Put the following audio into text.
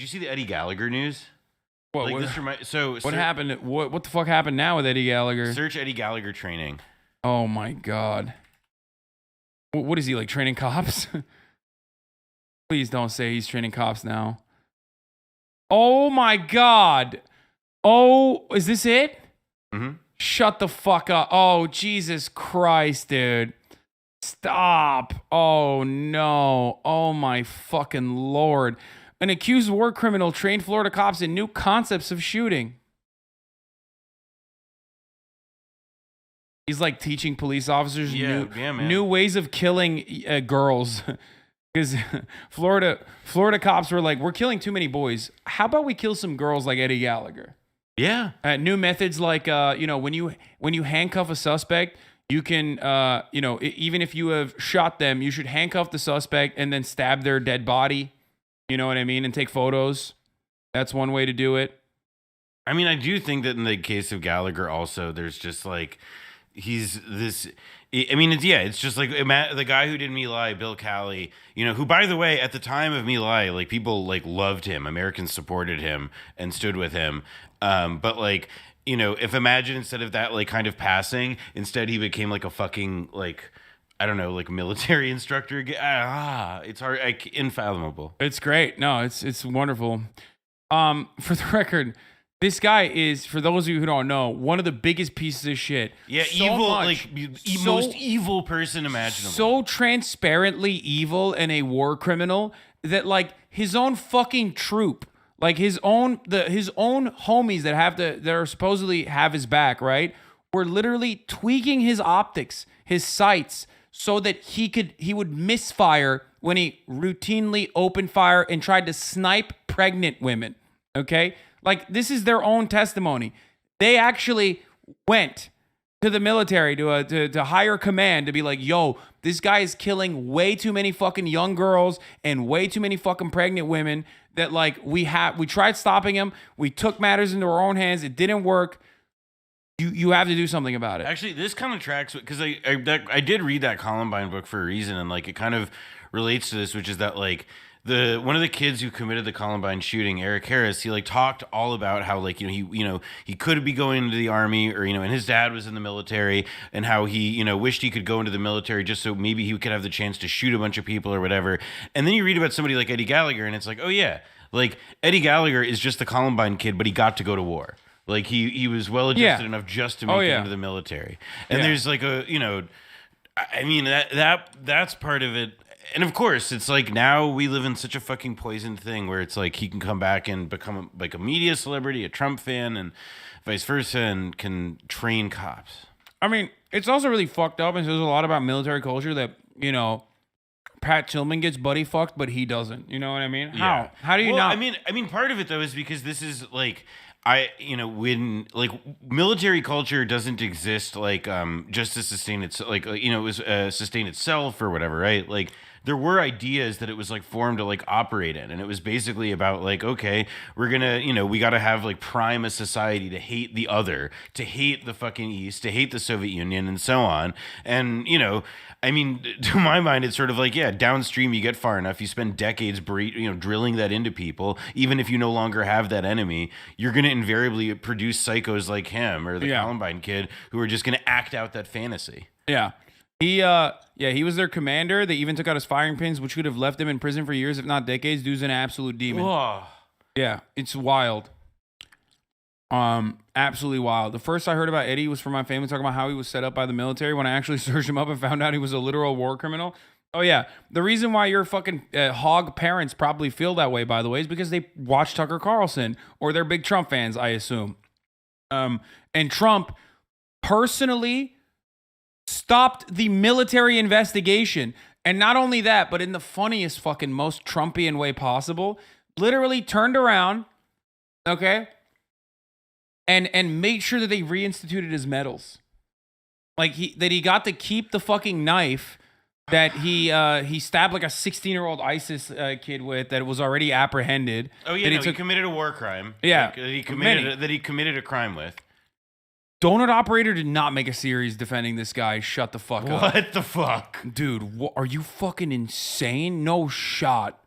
you see the Eddie Gallagher news? What, Like what happened? What the fuck happened now with Eddie Gallagher? Search Eddie Gallagher training. Oh my god. What is he, like, training cops? Please don't say he's training cops now. Oh my god. Oh, is this it? Mm-hmm. Shut the fuck up. Oh, Jesus Christ, dude. Stop. Oh no. Oh my fucking Lord. An accused war criminal trained Florida cops in new concepts of shooting. He's like teaching police officers new ways of killing girls. Because Florida cops were like, we're killing too many boys. How about we kill some girls like Eddie Gallagher? Yeah. New methods like, when you handcuff a suspect, you can, even if you have shot them, you should handcuff the suspect and then stab their dead body. You know what I mean? And take photos. That's one way to do it. I mean, I do think that in the case of Gallagher also, there's just like, he's this, I mean, it's just like the guy who did Me Lie, Bill Calley, who, by the way, at the time of Me Lie, like people like loved him. Americans supported him and stood with him. But like, if Imagine instead of that, like kind of passing, instead he became like a fucking like, I don't know, like military instructor. It's hard, unfathomable. It's great. No, it's wonderful. For the record, this guy is, for those of you who don't know, one of the biggest pieces of shit. Yeah, most evil person imaginable. So transparently evil and a war criminal that like his own fucking troop, like his own homies that are supposedly have his back, right? Were literally tweaking his optics, his sights, so that he would misfire when he routinely opened fire and tried to snipe pregnant women. Okay? Like, this is their own testimony. They actually went to the military, to higher command, to be like, yo, this guy is killing way too many fucking young girls and way too many fucking pregnant women that, like, we tried stopping him. We took matters into our own hands. It didn't work. You have to do something about it. Actually, this kind of tracks, because I did read that Columbine book for a reason, and like it kind of relates to this, which is that like one of the kids who committed the Columbine shooting, Eric Harris, he like talked all about how like he could be going into the army, or and his dad was in the military, and how he wished he could go into the military just so maybe he could have the chance to shoot a bunch of people or whatever. And then you read about somebody like Eddie Gallagher, and it's like, oh yeah, like Eddie Gallagher is just the Columbine kid, but he got to go to war. Like he was well adjusted enough just to make it into the military. And there's like I mean that's part of it. And of course, it's like now we live in such a fucking poisoned thing where it's like he can come back and become like a media celebrity, a Trump fan, and vice versa, and can train cops. I mean, it's also really fucked up, and says a lot about military culture that Pat Tillman gets buddy fucked, but he doesn't. You know what I mean? Yeah. How do you not? I mean, part of it though is because this is like. When like military culture doesn't exist like just to sustain its it was sustain itself or whatever, right? Like there were ideas that it was like formed to like operate in, and it was basically about like, okay, we're gonna we got to have like prime a society to hate the other, to hate the fucking East, to hate the Soviet Union, and so on. And I mean, to my mind, it's sort of like, yeah, downstream, you get far enough, you spend decades drilling that into people. Even if you no longer have that enemy, you're going to invariably produce psychos like him or the Columbine kid who are just going to act out that fantasy. Yeah. He was their commander. They even took out his firing pins, which could have left him in prison for years, if not decades. Dude's an absolute demon. Whoa. Yeah, it's wild. Absolutely wild. The first I heard about Eddie was from my family talking about how he was set up by the military. When I actually searched him up and found out he was a literal war criminal. Oh yeah, the reason why your fucking hog parents probably feel that way, by the way, is because they watch Tucker Carlson or they're big Trump fans, I assume. And Trump personally stopped the military investigation, and not only that, but in the funniest fucking most Trumpian way possible, literally turned around, okay. And made sure that they reinstituted his medals. Like he got to keep the fucking knife that he stabbed like a 16-year-old ISIS kid with that was already apprehended. Oh yeah, he committed a war crime. Yeah, that he committed a crime with. Donut Operator did not make a series defending this guy. Shut the fuck up. What the fuck, dude? Are you fucking insane? No shot.